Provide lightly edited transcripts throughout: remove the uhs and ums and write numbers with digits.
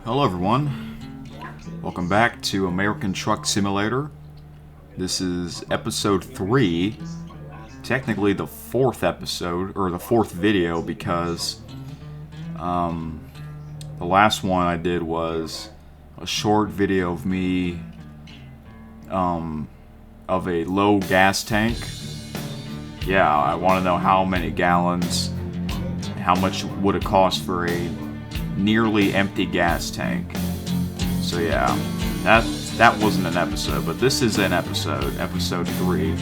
Hello everyone, welcome back to American Truck Simulator. This is episode 3, technically the 4th episode, or the 4th video, because the last one I did was a short video of me of a low gas tank. Yeah, I want to know how many gallons, how much would it cost for a nearly empty gas tank. So yeah, that wasn't an episode, but this is an episode 3.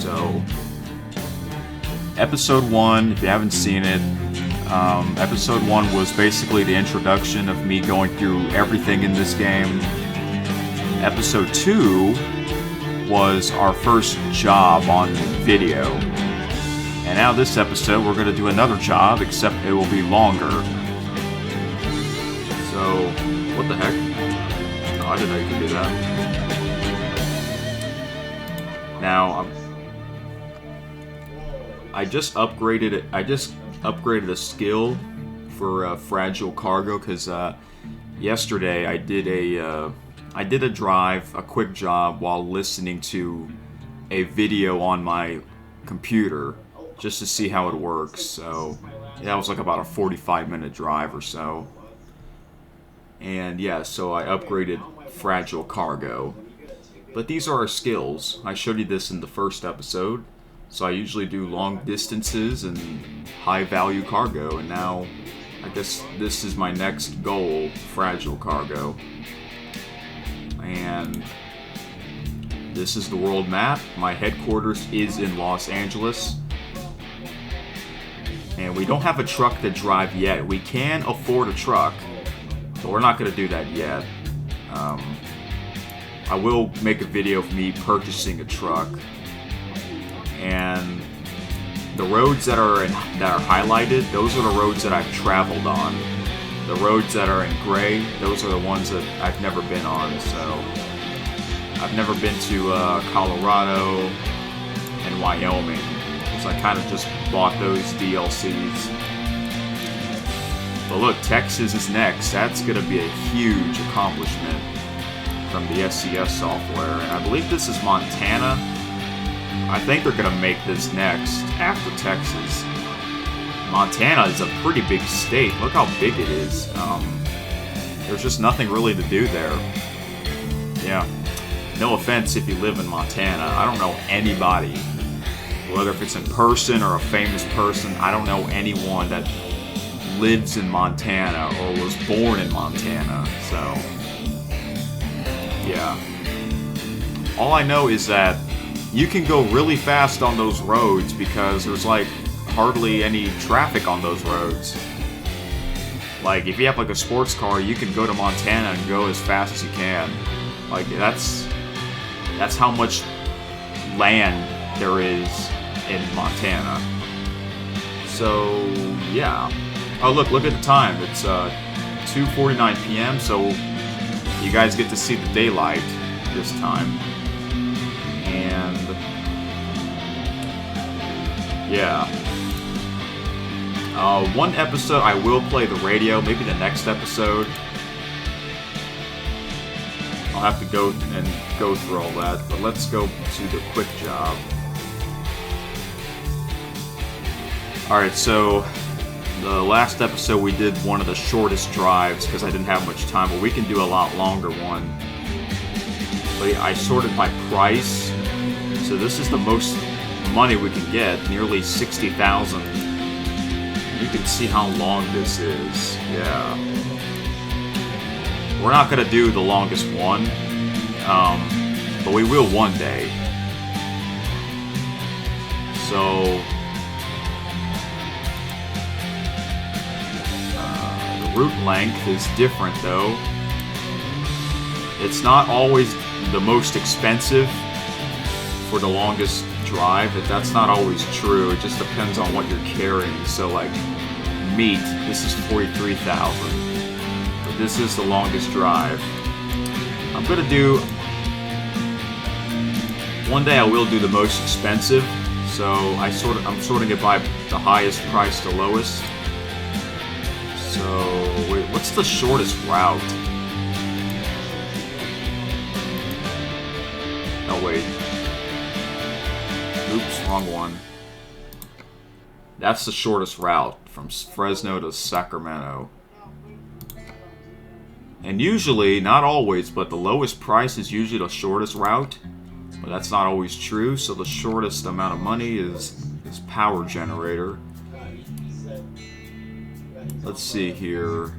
So episode 1, if you haven't seen it, episode 1 was basically the introduction of me going through everything in this game. Episode 2 was our first job on video. And now this episode we're going to do another job, except it will be longer. So, what the heck? Oh, I didn't know you could do that. Now, I just upgraded it. I just upgraded a skill for fragile cargo because yesterday I did a drive, a quick job, while listening to a video on my computer just to see how it works. So that was like about a 45-minute drive or so. And yeah, so I upgraded fragile cargo. But these are our skills. I showed you this in the first episode. So I usually do long distances and high value cargo. And now, I guess this is my next goal, fragile cargo. And this is the world map. My headquarters is in Los Angeles. And we don't have a truck to drive yet. We can afford a truck, but we're not going to do that yet. I will make a video of me purchasing a truck. And the roads that are highlighted, those are the roads that I've traveled on. The roads that are in gray, those are the ones that I've never been on. So I've never been to Colorado and Wyoming, because I kind of just bought those DLCs. But look, Texas is next. That's going to be a huge accomplishment from the SCS software. And I believe this is Montana. I think they're going to make this next after Texas. Montana is a pretty big state. Look how big it is. There's just nothing really to do there. Yeah. No offense if you live in Montana. I don't know anybody, whether if it's in person or a famous person. I don't know anyone that lives in Montana or was born in Montana. So, yeah. All I know is that you can go really fast on those roads because there's like hardly any traffic on those roads. Like, if you have like a sports car, you can go to Montana and go as fast as you can. Like, that's how much land there is in Montana. So yeah. Oh, look at the time. It's 2:49 p.m. So you guys get to see the daylight this time. And yeah. One episode I will play the radio, maybe the next episode. I'll have to go through all that, but let's go to the quick job. Alright, so the last episode we did one of the shortest drives because I didn't have much time, but we can do a lot longer one. But I sorted by price, so this is the most money we can get, nearly 60,000. You can see how long this is. Yeah. We're not going to do the longest one, but we will one day. So, the route length is different though. It's not always the most expensive for the longest drive. That's not always true. It just depends on what you're carrying. So like meat, this is 43,000. But this is the longest drive. I'm gonna do, one day I will do the most expensive. So I'm sorting it by the highest price to lowest. So What's the shortest route? Oh, wait. Oops, wrong one. That's the shortest route from Fresno to Sacramento. And usually, not always, but the lowest price is usually the shortest route. But that's not always true, so the shortest amount of money is power generator. Let's see here.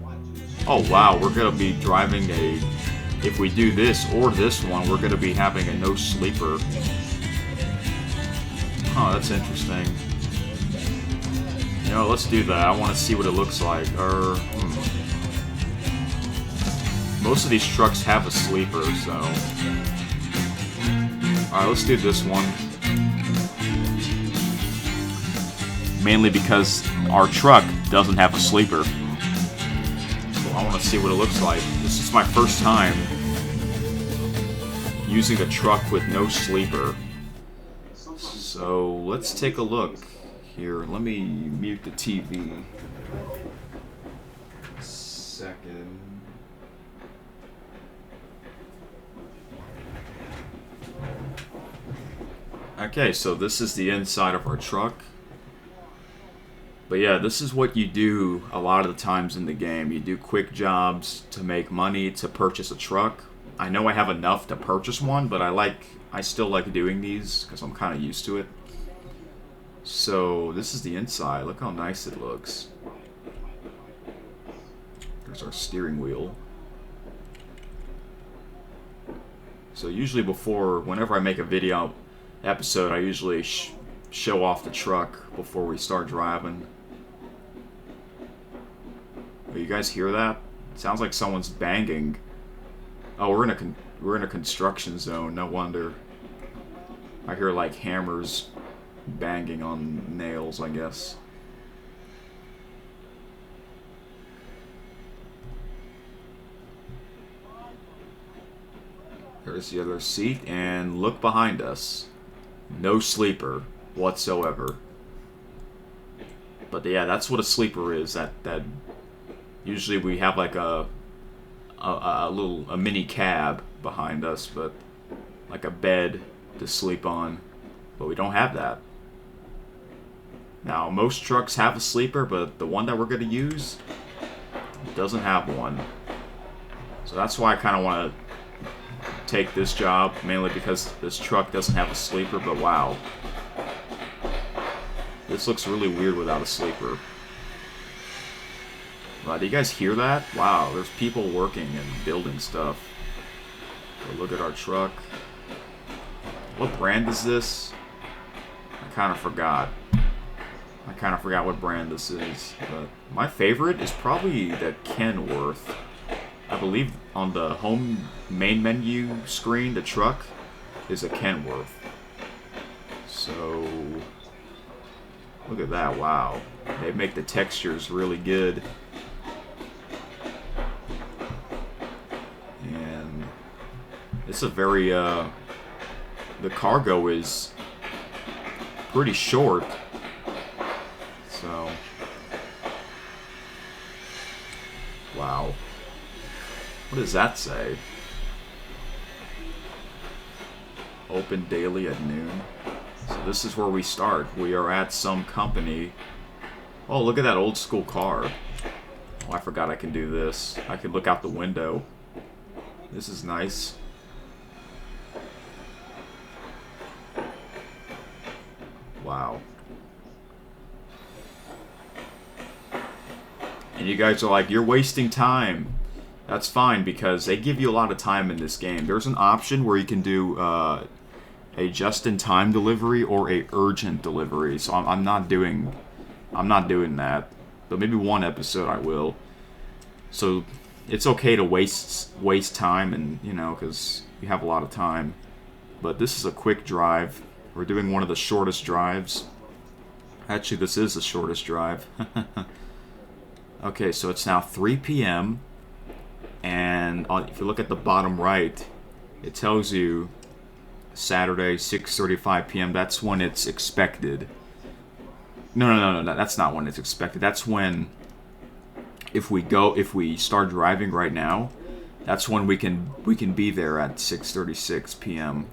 Oh wow, we're gonna be driving a... If we do this or this one, we're gonna be having a no sleeper. Oh, that's interesting. You know, let's do that. I want to see what it looks like. Most of these trucks have a sleeper, so... Alright, let's do this one. Mainly because our truck doesn't have a sleeper. So I want to see what it looks like. This is my first time using a truck with no sleeper. So let's take a look here. Let me mute the TV. Second. Okay, so this is the inside of our truck. But yeah, this is what you do a lot of the times in the game. You do quick jobs to make money to purchase a truck. I know I have enough to purchase one, but I still like doing these because I'm kind of used to it. So this is the inside. Look how nice it looks. There's our steering wheel. So usually whenever I make a video episode, I usually show off the truck before we start driving. Oh, you guys hear that? It sounds like someone's banging. Oh, we're in a construction zone. No wonder. I hear like hammers banging on nails, I guess. There's the other seat, and look behind us. No sleeper whatsoever. But yeah, that's what a sleeper is. That usually we have like a mini cab behind us, but like a bed to sleep on. But we don't have that. Now most trucks have a sleeper, but the one that we're going to use doesn't have one. So that's why I kind of want to take this job, mainly because this truck doesn't have a sleeper. But wow, this looks really weird without a sleeper. Wow, do you guys hear that? Wow, there's people working and building stuff. So look at our truck. What brand is this? I kind of forgot. What brand this is. But my favorite is probably the Kenworth. I believe on the home main menu screen, the truck is a Kenworth. So look at that, wow. They make the textures really good. And it's a very, the cargo is pretty short. So, wow. What does that say? Open daily at noon. So this is where we start. We are at some company. Oh, look at that old school car. Oh, I forgot I can do this. I can look out the window. This is nice. Wow. And you guys are like, you're wasting time. That's fine, because they give you a lot of time in this game. There's an option where you can do a just-in-time delivery or a urgent delivery. So I'm not doing that. But maybe one episode I will. So it's okay to waste time, and you know, because you have a lot of time. But this is a quick drive. We're doing one of the shortest drives. Actually, this is the shortest drive. Okay, so it's now 3 p.m. And if you look at the bottom right, it tells you Saturday, 6:35 p.m. That's when it's expected. No, that's not when it's expected. That's when if we start driving right now, that's when we can be there at 6:36 p.m.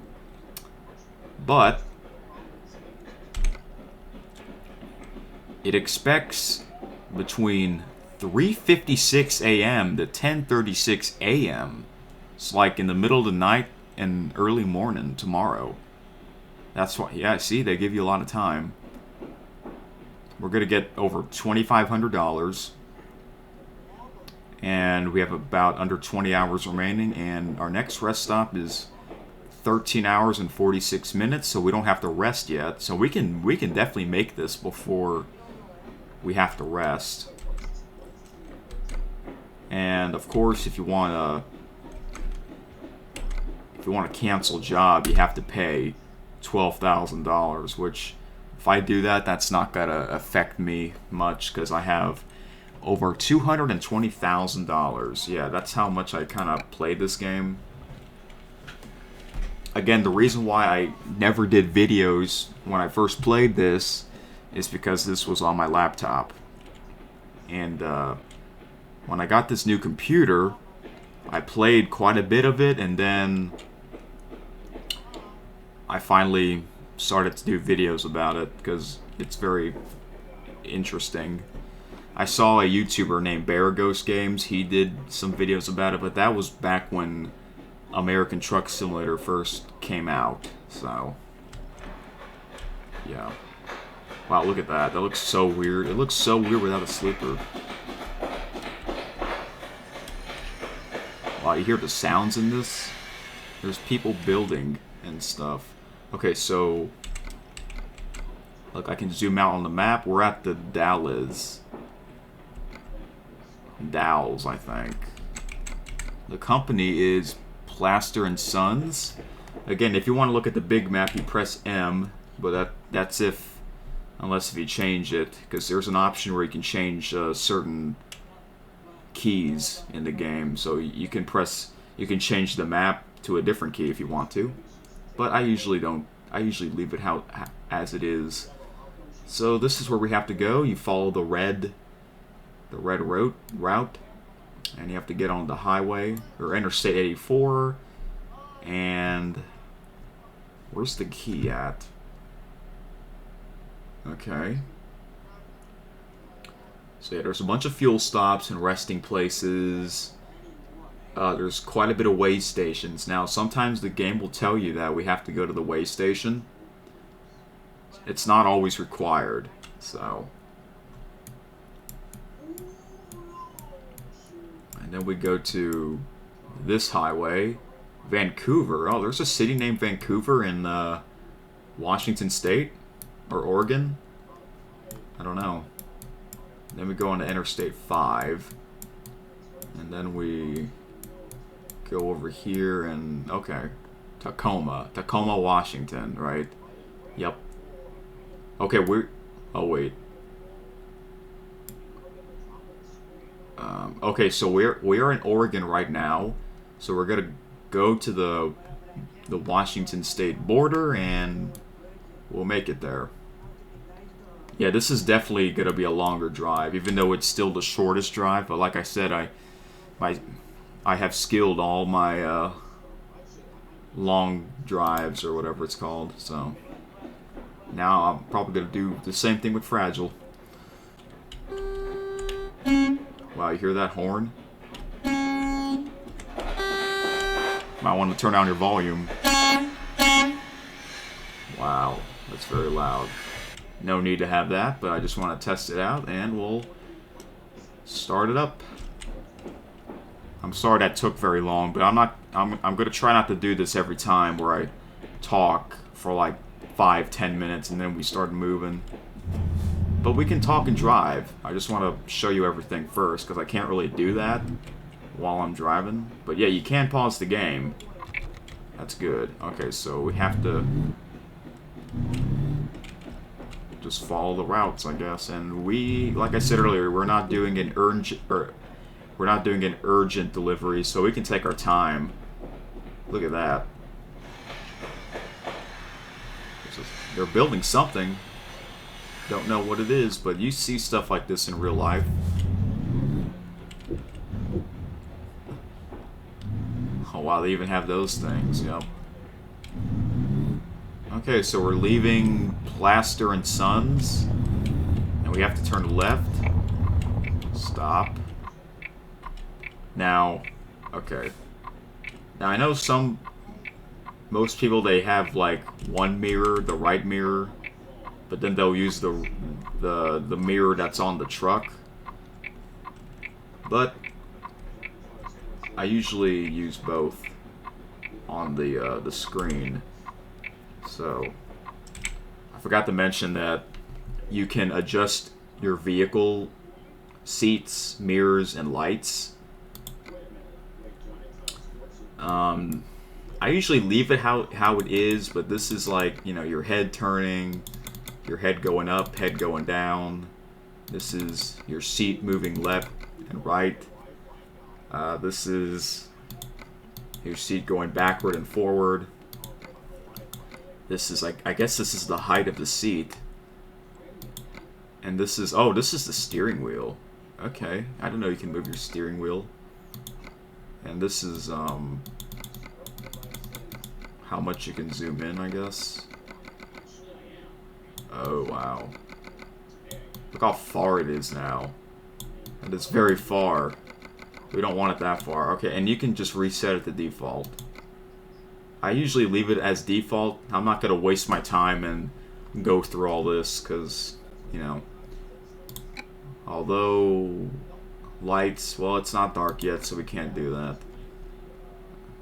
But it expects between 3:56 a.m. to 10:36 a.m. It's like in the middle of the night and early morning tomorrow. That's why, yeah, see, they give you a lot of time. We're going to get over $2,500. And we have about under 20 hours remaining. And our next rest stop is 13 hours and 46 minutes. So we don't have to rest yet. So we can definitely make this before we have to rest. And of course, if you want to cancel job, you have to pay $12,000, which if I do that, that's not gonna affect me much because I have over $220,000. Yeah, that's how much I kind of played this game. Again, the reason why I never did videos when I first played this is because this was on my laptop. And when I got this new computer, I played quite a bit of it, and then I finally started to do videos about it because it's very interesting. I saw a YouTuber named Bear Ghost Games. He did some videos about it, but that was back when American Truck Simulator first came out. So, yeah. Wow, look at that. That looks so weird. It looks so weird without a slipper. Wow, you hear the sounds in this? There's people building and stuff. Okay, so look, I can zoom out on the map. We're at the Dalles, I think. The company is Plaster and Sons. Again, if you want to look at the big map, you press M, but that's unless if you change it, because there's an option where you can change certain keys in the game. So you can change the map to a different key if you want to. But I usually don't. I usually leave it as it is. So this is where we have to go. You follow the red route, and you have to get on the highway or Interstate 84. And where's the key at? Okay. So yeah, there's a bunch of fuel stops and resting places. There's quite a bit of way stations. Now, sometimes the game will tell you that we have to go to the way station. It's not always required, so. And then we go to this highway, Vancouver. Oh, there's a city named Vancouver in Washington State or Oregon. I don't know. Then we go on to Interstate 5. And then we go over here and, okay, Tacoma, Washington, right? Yep. Okay, oh wait. Okay, so we're in Oregon right now. So we're gonna go to the Washington State border and we'll make it there. Yeah, this is definitely gonna be a longer drive, even though it's still the shortest drive. But like I said, I have skilled all my long drives or whatever it's called. So now I'm probably gonna do the same thing with Fragile. Wow, you hear that horn? Might want to turn down your volume. Wow, that's very loud. No need to have that, but I just want to test it out, and we'll start it up. I'm sorry that took very long, but I'm gonna try not to do this every time where I talk for like 5-10 minutes and then we start moving. But we can talk and drive. I just want to show you everything first because I can't really do that while I'm driving. But yeah, you can pause the game. That's good. Okay, so we have to just follow the routes, I guess. And we, like I said earlier, we're not doing an urgent delivery, so we can take our time. Look at that. They're building something. Don't know what it is, but you see stuff like this in real life. wow, they even have those things. Yep. Okay, so we're leaving Plaster and Sons, and we have to turn left. Stop. Now, okay. Now I know most people, they have like one mirror, the right mirror, but then they'll use the mirror that's on the truck. But I usually use both on the screen. So I forgot to mention that you can adjust your vehicle seats, mirrors, and lights. I usually leave it how it is, but this is like, you know, your head turning, your head going up, head going down. This is your seat moving left and right. This is your seat going backward and forward. This is like, I guess this is the height of the seat. And this is, oh, this is the steering wheel. Okay, I didn't know you can move your steering wheel. And this is, how much you can zoom in, I guess. Oh, wow. Look how far it is now. And it's very far. We don't want it that far. Okay, and you can just reset it to default. I usually leave it as default. I'm not going to waste my time and go through all this because, you know, although lights, well, it's not dark yet, so we can't do that.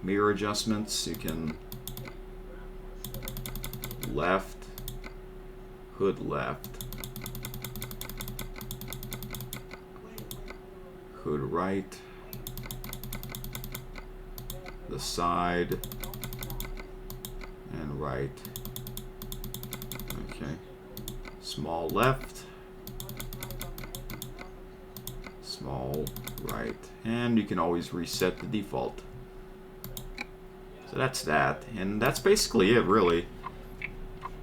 Mirror adjustments, you can left, hood left, hood right, the side, and right. Okay. Small left, small right. And you can always reset the default. So that's that. And that's basically it, really.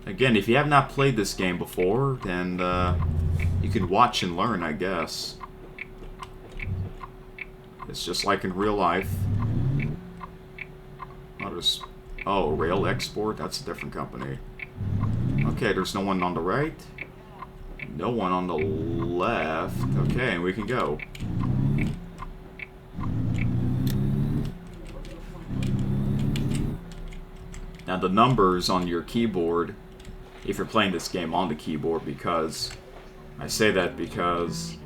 Again, if you have not played this game before, then you can watch and learn, I guess. It's just like in real life. Oh, Rail Export? That's a different company. Okay, there's no one on the right. No one on the left. Okay, and we can go. Now the numbers on your keyboard, if you're playing this game on the keyboard, because I say that because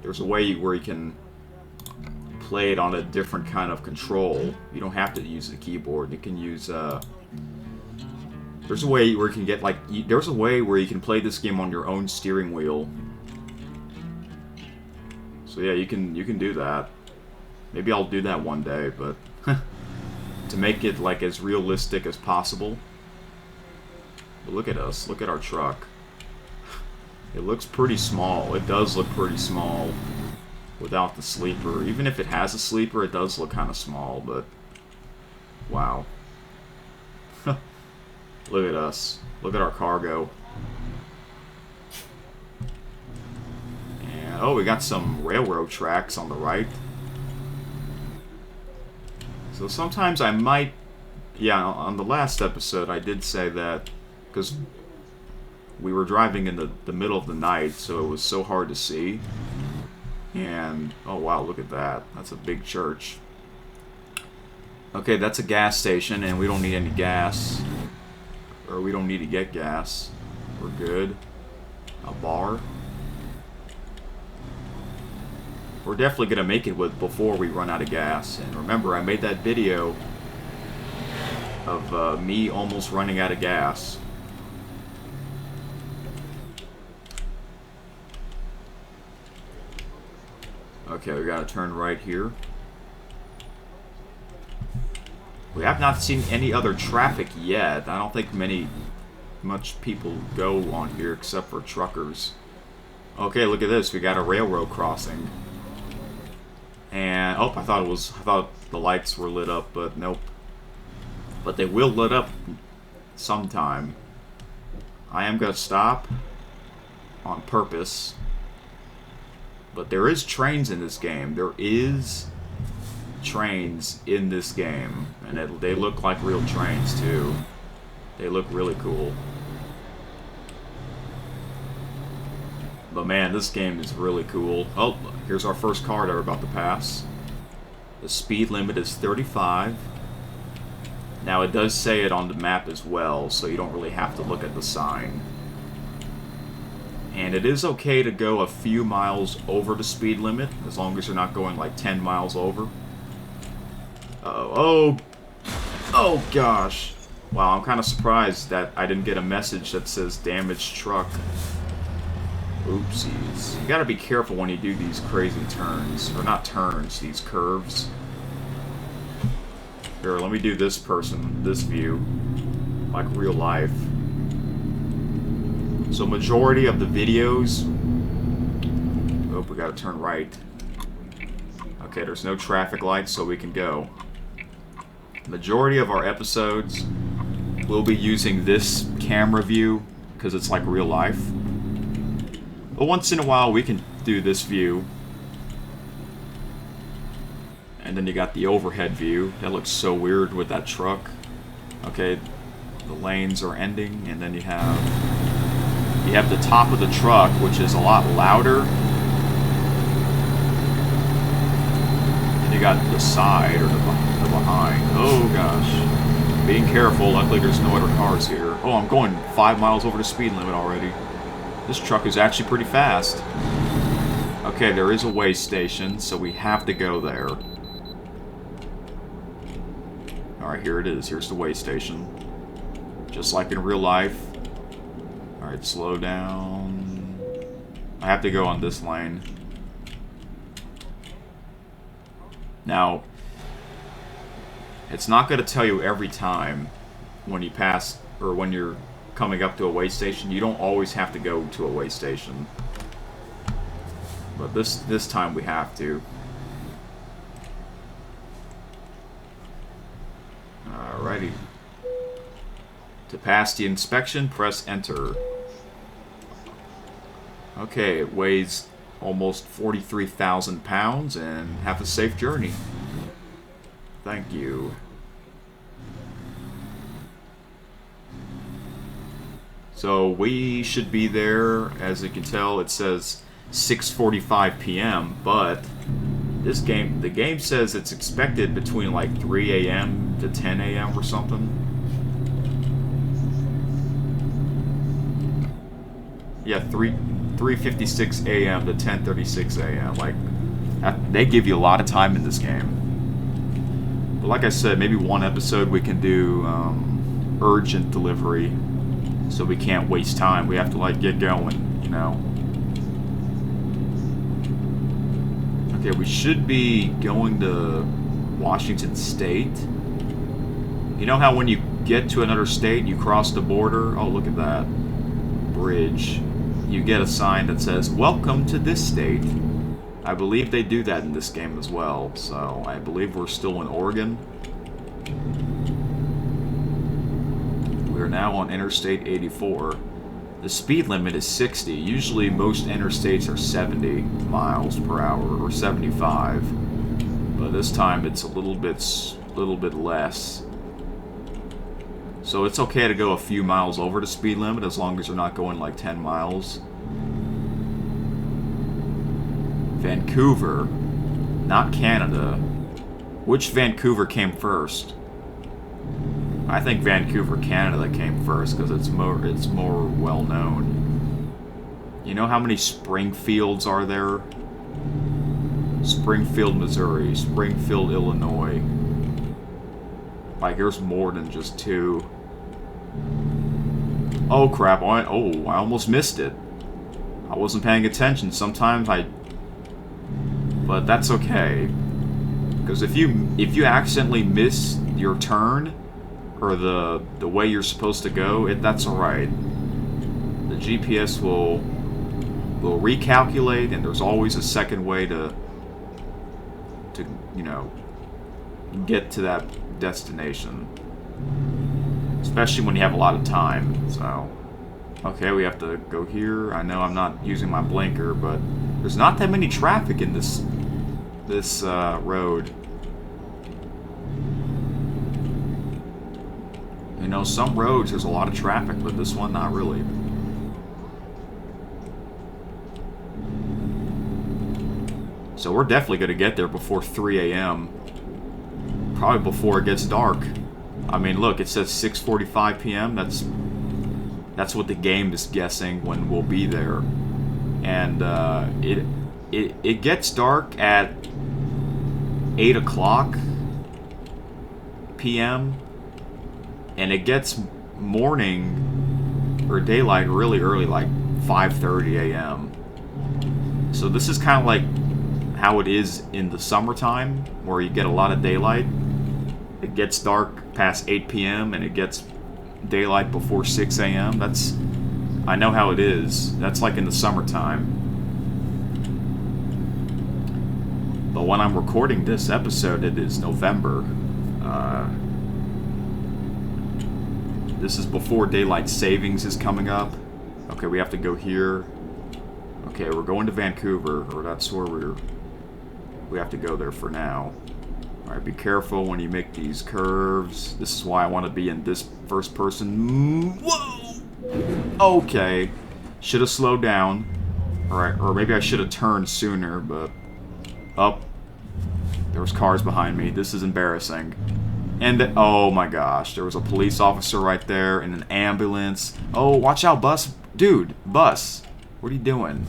there's a way where you can play it on a different kind of control. You don't have to use the keyboard. You can use there's a way where you can get there's a way where you can play this game on your own steering wheel. So yeah, you can do that. Maybe I'll do that one day, but to make it like as realistic as possible. But look at us. Look at our truck. It looks pretty small. It does look pretty small without the sleeper. Even if it has a sleeper, it does look kind of small, but wow. Look at us. Look at our cargo. And oh, we got some railroad tracks on the right. So sometimes I might, yeah, on the last episode I did say that, because we were driving in the middle of the night, so it was so hard to see. And, oh wow, look at that. That's a big church. Okay, that's a gas station, and we don't need any gas. Or we don't need to get gas. We're good. A bar. We're definitely going to make it before we run out of gas. And remember, I made that video of me almost running out of gas. Okay, we gotta turn right here. We have not seen any other traffic yet. I don't think much people go on here except for truckers. Okay, look at this. We got a railroad crossing. And oh, I thought the lights were lit up, but nope. But they will lit up sometime. I am gonna stop on purpose. But there is trains in this game. There is trains in this game, and they look like real trains too. They look really cool. But man, this game is really cool. Oh, here's our first car that we're about to pass. The speed limit is 35. Now it does say it on the map as well, so you don't really have to look at the sign. And it is okay to go a few miles over the speed limit, as long as you're not going like 10 miles over. Uh-oh. Oh gosh. Wow, I'm kind of surprised that I didn't get a message that says damaged truck. Oopsies. You gotta be careful when you do these crazy turns. Or not turns, these curves. Here, let me do this view. Like real life. So majority of the videos... Oh, we gotta turn right. Okay, there's no traffic lights, so we can go. Majority of our episodes will be using this camera view, because it's like real life. But once in a while, we can do this view. And then you got the overhead view. That looks so weird with that truck. Okay, the lanes are ending, and then you have the top of the truck, which is a lot louder. And you got the side or the behind. Oh gosh. Being careful, luckily there's no other cars here. Oh, I'm going 5 miles over the speed limit already. This truck is actually pretty fast. Okay, there is a way station, so we have to go there. Alright, here it is. Here's the way station. Just like in real life. Alright, slow down. I have to go on this lane. Now, it's not going to tell you every time when you pass, or when you're coming up to a way station. You don't always have to go to a way station. But this time we have to. Alrighty. To pass the inspection, press enter. Okay, it weighs almost 43,000 pounds, and have a safe journey. Thank you. So we should be there. As you can tell, it says 6:45 p.m., but the game says it's expected between like 3 a.m. to 10 a.m. or something. Yeah, 3:56 a.m. to 10:36 a.m. Like, they give you a lot of time in this game. But like I said, maybe one episode we can do urgent delivery, so we can't waste time. We have to like get going, you know. Okay, we should be going to Washington State. You know how when you get to another state, you cross the border? Oh, look at that bridge. You get a sign that says, "Welcome to this state." I believe they do that in this game as well, so I believe we're still in Oregon. We're now on Interstate 84. The speed limit is 60. Usually most interstates are 70 miles per hour, or 75. But this time it's a little bit less. So it's okay to go a few miles over the speed limit as long as you're not going like 10 miles. Vancouver, not Canada. Which Vancouver came first? I think Vancouver, Canada came first because it's more well known. You know how many Springfields are there? Springfield, Missouri, Springfield, Illinois. Like, there's more than just 2. Oh crap, I almost missed it. I wasn't paying attention. Sometimes but that's okay. Because if you accidentally miss your turn, or the way you're supposed to go, that's alright. The GPS will recalculate, and there's always a second way to you know, get to that destination. Especially when you have a lot of time. So, okay, we have to go here. I know I'm not using my blinker, but there's not that many traffic in this road. know, some roads there's a lot of traffic, but this one not really. So we're definitely going to get there before 3 a.m. Probably before it gets dark. I mean, look, it says 6:45 p.m. That's what the game is guessing when we'll be there. And it gets dark at 8 o'clock p.m. and it gets morning or daylight really early, like 5:30 a.m. So this is kind of like how it is in the summertime, where you get a lot of daylight. It gets dark past 8 p.m. and it gets daylight before 6 a.m. I know how it is. That's like in the summertime. But when I'm recording this episode, it is November. This is before daylight savings is coming up. Okay, we have to go here. Okay, we're going to Vancouver, or that's where we have to go there for now. Alright, be careful when you make these curves. This is why I want to be in this first person. Whoa! Okay. Should have slowed down. Alright, or maybe I should have turned sooner, but... There was cars behind me. This is embarrassing. And, oh my gosh, there was a police officer right there and an ambulance. Oh, watch out, bus. Dude, bus. What are you doing?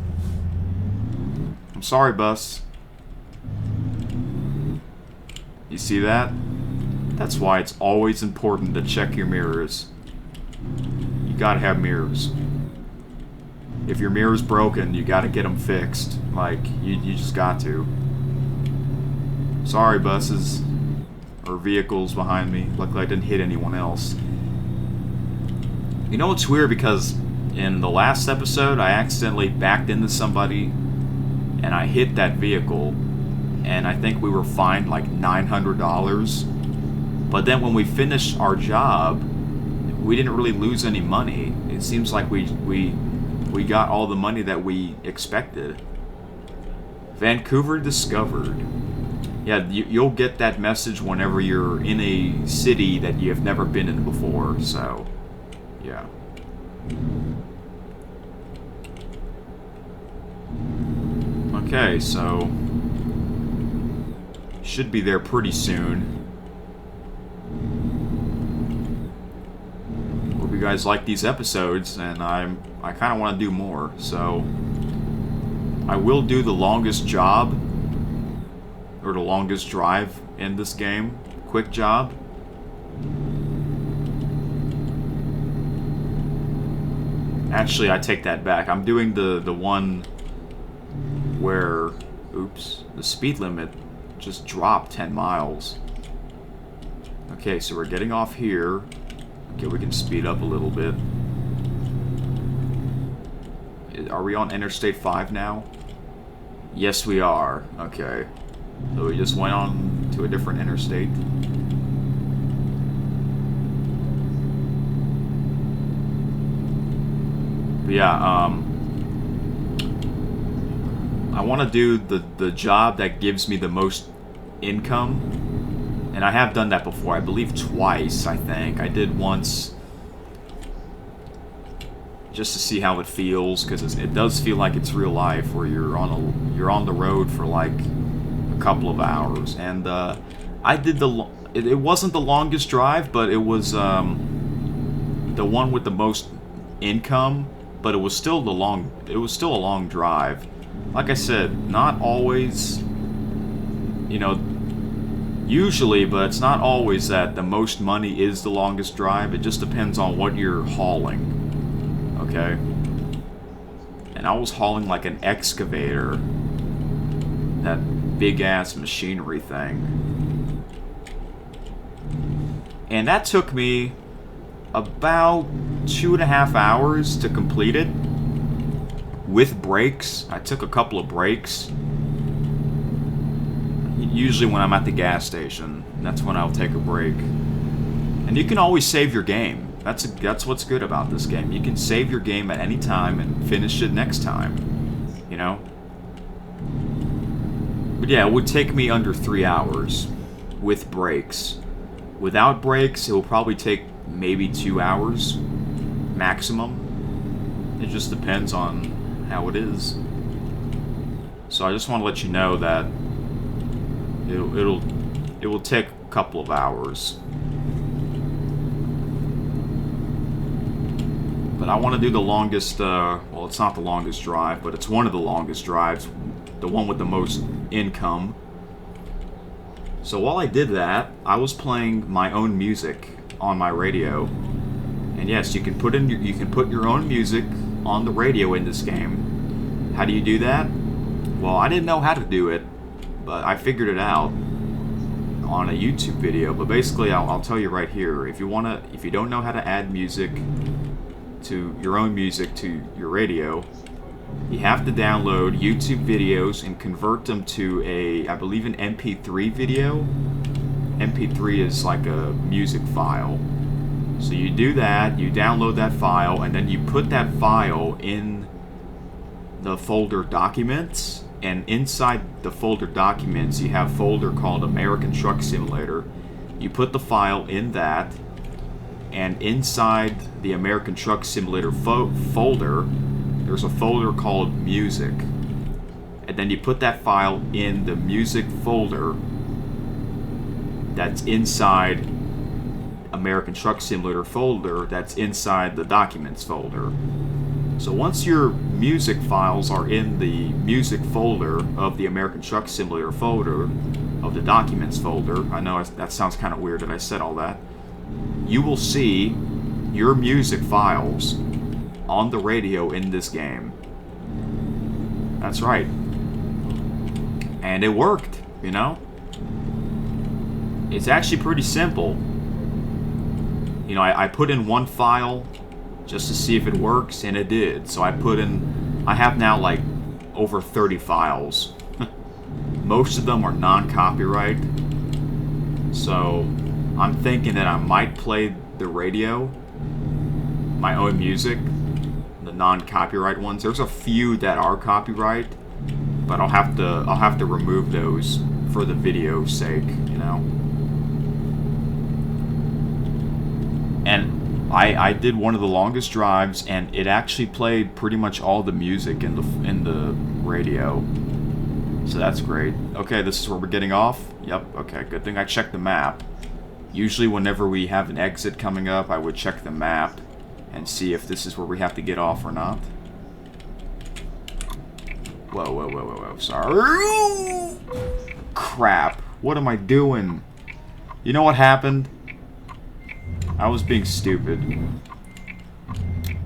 I'm sorry, bus. You see that? That's why it's always important to check your mirrors. You gotta have mirrors. If your mirror's broken, you gotta get them fixed. Like, you just got to. Sorry, buses. Or vehicles behind me. Luckily I didn't hit anyone else. You know what's weird? Because in the last episode, I accidentally backed into somebody and I hit that vehicle. And I think we were fined like $900. But then when we finished our job, we didn't really lose any money. It seems like we got all the money that we expected. Vancouver discovered. Yeah, you'll get that message whenever you're in a city that you have never been in before, so, yeah. Okay, so... should be there pretty soon. Hope you guys like these episodes, and I kind of want to do more, so... I will do the longest job, or the longest drive in this game. Quick job. Actually, I take that back. I'm doing the one where, oops, the speed limit just dropped 10 miles. Okay, so we're getting off here. Okay, we can speed up a little bit. Are we on Interstate 5 now? Yes, we are. Okay. So we just went on to a different interstate. But yeah, I want to do the job that gives me the most income. And I have done that before. I believe twice, I think. I did once just to see how it feels, because it does feel like it's real life, where you're on the road for like a couple of hours. And I did it wasn't the longest drive, but it was the one with the most income, but it was still a long drive. Like I said, not always, you know, usually, but it's not always that the most money is the longest drive. It just depends on what you're hauling. Okay? And I was hauling like an excavator. That big-ass machinery thing. And that took me about 2.5 hours to complete it. With breaks. I took a couple of breaks. Usually when I'm at the gas station. That's when I'll take a break. And you can always save your game. That's what's good about this game. You can save your game at any time and finish it next time. You know? But yeah, it would take me under 3 hours with breaks. Without breaks, it will probably take maybe 2 hours maximum. It just depends on how it is. So I just want to let you know that it will take a couple of hours. But I want to do the longest, well, it's not the longest drive, but it's one of the longest drives, the one with the most income. So while I did that, I was playing my own music on my radio. And yes, you can put your own music on the radio in this game. How do you do that? Well, I didn't know how to do it, but I figured it out on a YouTube video. But basically, I'll tell you right here. If you don't know how to add music to your own music to your radio, you have to download YouTube videos and convert them to I believe an MP3 video. MP3 is like a music file. So you do that, you download that file, and then you put that file in the folder Documents, and inside the folder Documents you have a folder called American Truck Simulator. You put the file in that, and inside the American Truck Simulator folder, there's a folder called Music. And then you put that file in the Music folder that's inside American Truck Simulator folder that's inside the Documents folder. So once your music files are in the Music folder of the American Truck Simulator folder of the Documents folder, I know that sounds kind of weird that I said all that, you will see your music files on the radio in this game. That's right. And it worked, you know? It's actually pretty simple. You know, I put in one file just to see if it works, and it did. So I have now like over 30 files. Most of them are non-copyright. So I'm thinking that I might play the radio, my own music, the non-copyright ones. There's a few that are copyright, but I'll have to remove those for the video's sake, you know. And I did one of the longest drives, and it actually played pretty much all the music in the radio. So that's great. Okay, this is where we're getting off. Yep. Okay, good thing I checked the map. Usually whenever we have an exit coming up, I would check the map and see if this is where we have to get off or not. Whoa, whoa, whoa, whoa, whoa. Sorry. Crap. What am I doing? You know what happened? I was being stupid.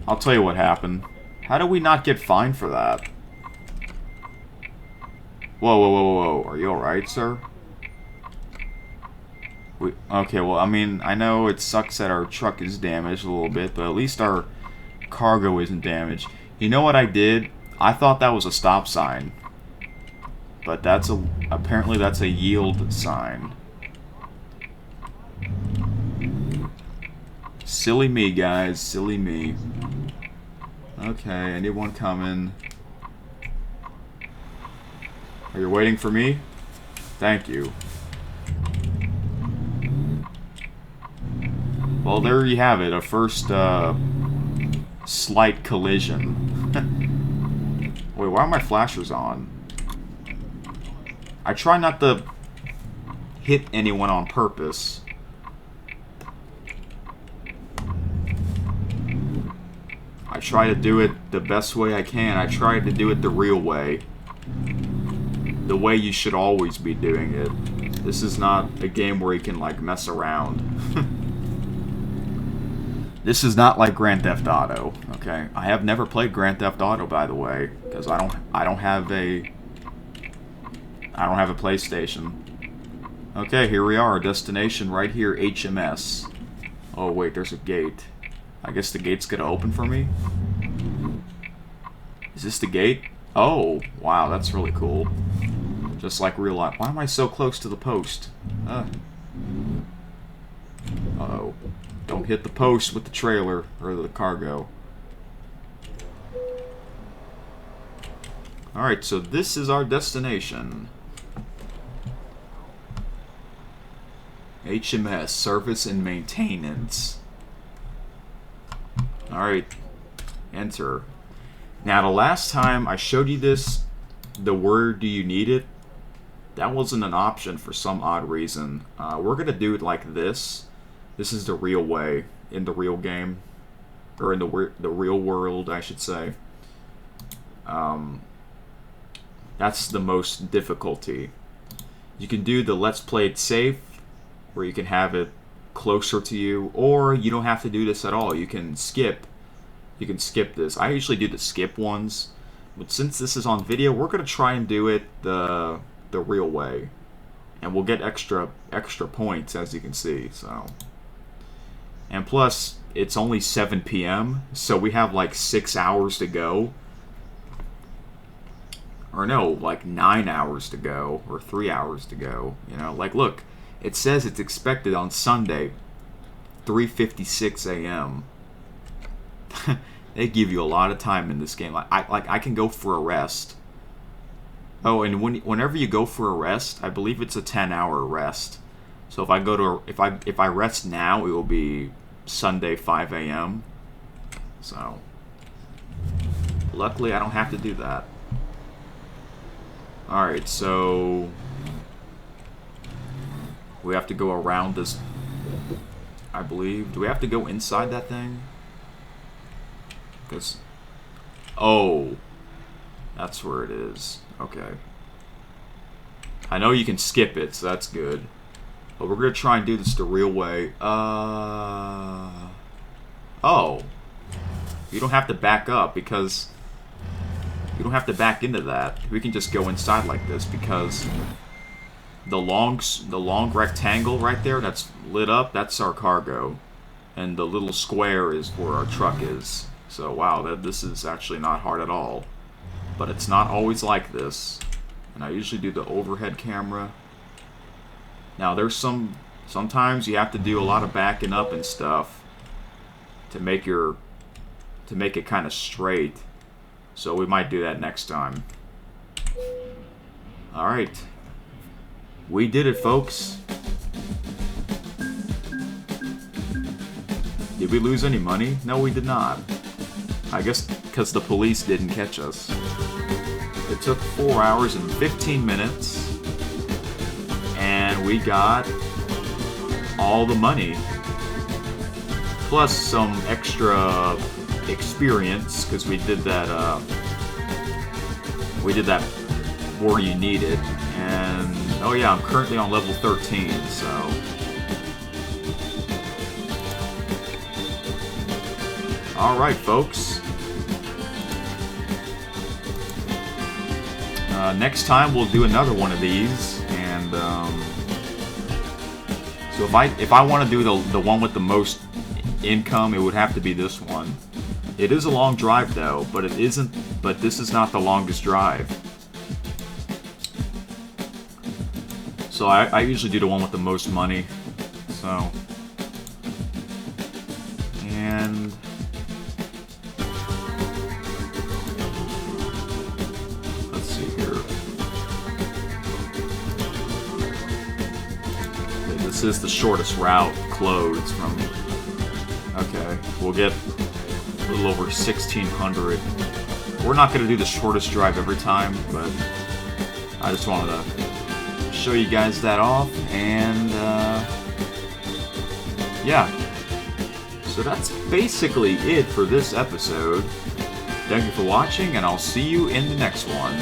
I'll tell you what happened. How do we not get fined for that? Whoa, whoa, whoa, whoa, whoa. Are you alright, sir? Okay, well, I mean, I know it sucks that our truck is damaged a little bit, but at least our cargo isn't damaged. You know what I did? I thought that was a stop sign. But apparently that's a yield sign. Silly me, guys. Silly me. Okay, anyone coming? Are you waiting for me? Thank you. Well, there you have it. A first, slight collision. Wait, why are my flashers on? I try not to hit anyone on purpose. I try to do it the best way I can. I try to do it the real way. The way you should always be doing it. This is not a game where you can, like, mess around. This is not like Grand Theft Auto, okay? I have never played Grand Theft Auto, by the way, because I don't have a PlayStation. Okay, here we are, our destination right here, HMS. Oh wait, there's a gate. I guess the gate's gonna open for me. Is this the gate? Oh, wow, that's really cool. Just like real life. Why am I so close to the post? Uh-oh. Don't hit the post with the trailer, or the cargo. Alright, so this is our destination. HMS, Service and Maintenance. Alright, enter. Now, the last time I showed you this, the word "do you need it?" that wasn't an option for some odd reason. We're going to do it like this. This is the real way in the real game. Or in the real world, I should say. That's the most difficulty. You can do the let's play it safe, where you can have it closer to you, or you don't have to do this at all. You can skip. You can skip this. I usually do the skip ones, but since this is on video, we're gonna try and do it the real way, and we'll get extra points, as you can see. So, and plus, it's only 7 p.m., so we have like 6 hours to go. Or no, like 9 hours to go, or 3 hours to go. You know, like look, it says it's expected on Sunday, 3:56 a.m. They give you a lot of time in this game. I can go for a rest. Oh, and whenever you go for a rest, I believe it's a 10-hour rest. So if I go to if I rest now, it will be Sunday 5 a.m. So luckily, I don't have to do that. Alright, so we have to go around this, I believe. Do we have to go inside that thing? Because, oh, that's where it is. Okay. I know you can skip it, so that's good. But we're going to try and do this the real way. Oh. You don't have to back up, because you don't have to back into that. We can just go inside like this, because the long rectangle right there that's lit up, that's our cargo, and the little square is where our truck is. So wow, this is actually not hard at all. But it's not always like this. And I usually do the overhead camera. Now there's sometimes you have to do a lot of backing up and stuff to make it kind of straight. So we might do that next time. Alright. We did it, folks. Did we lose any money? No, we did not. I guess because the police didn't catch us. It took 4 hours and 15 minutes. And we got all the money. Plus some extra experience, because we did that where you need it. And oh yeah, I'm currently on level 13, so alright, folks. Next time we'll do another one of these, and so if I want to do the one with the most income, it would have to be this one. It is a long drive though, but it isn't. But this is not the longest drive. So I usually do the one with the most money. So, and let's see here. Okay, this is the shortest route closed from. Okay, we'll get a little over 1,600. We're not going to do the shortest drive every time, but I just wanted to show you guys that off, and yeah. So that's basically it for this episode. Thank you for watching, and I'll see you in the next one.